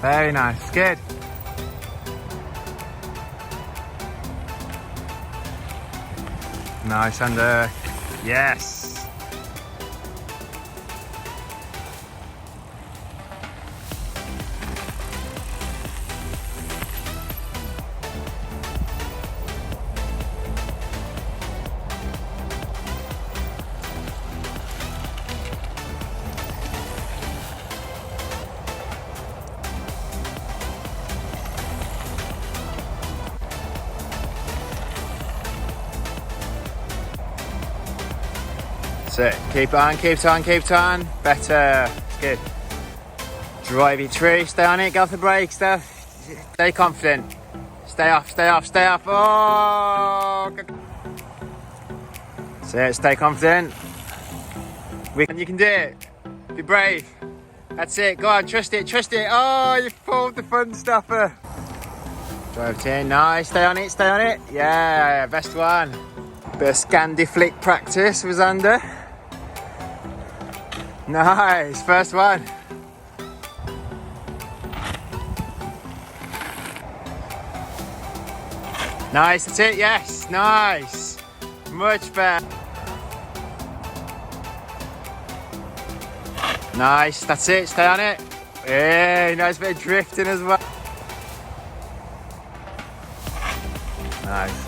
Very nice, good. Nice, Xander. Yes. That's it. Keep it on, keep it on, keep it on. Better. It's good. Drive your tree. Stay on it. Go off the brake stuff. Stay confident. Stay off, stay off, stay off. Oh! That's it. Stay confident. You can do it. Be brave. That's it. Go on. Trust it. Trust it. Oh, you pulled the fun stopper. Drive 10. Nice. Stay on it. Stay on it. Yeah. Best one. Bit of Scandi flick practice with Xander. Nice, first one. Nice, that's it, yes, nice. Much better. Nice, that's it, stay on it. Hey, nice bit of drifting as well. Nice.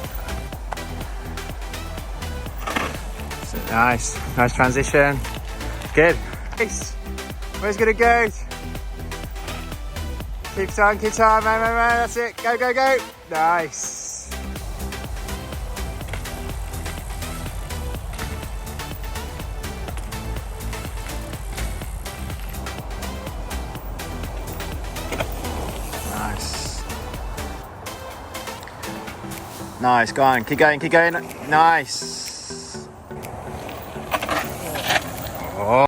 Nice, nice transition. Good. Nice. Where's it gonna go? Keep on, man, that's it. Go, go, go. Nice. Nice. Nice, go on, keep going, keep going. Nice. Oh.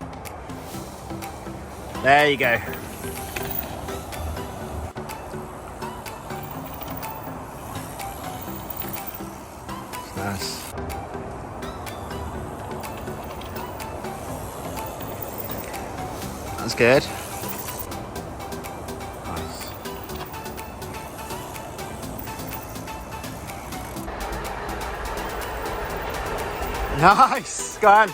There you go. Nice. That's good. Nice. Nice. Go on.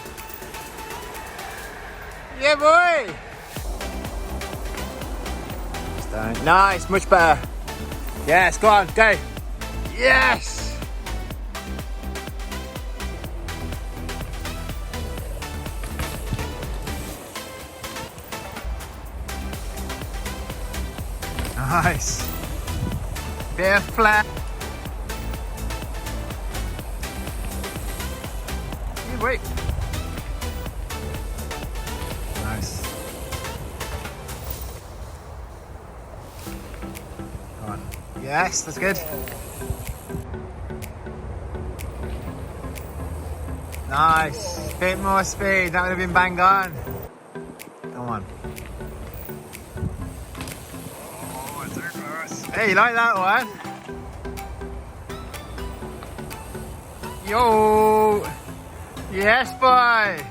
Yeah, boy. Nice, much better. Yes, go on, go. Yes. Nice. Bit of flat. Yeah, wait. Nice. Come on. Yes, that's good. Nice. Bit more speed. That would have been bang on. Come on. Oh, it's so close. Hey, you like that one? Yo. Yes, boy.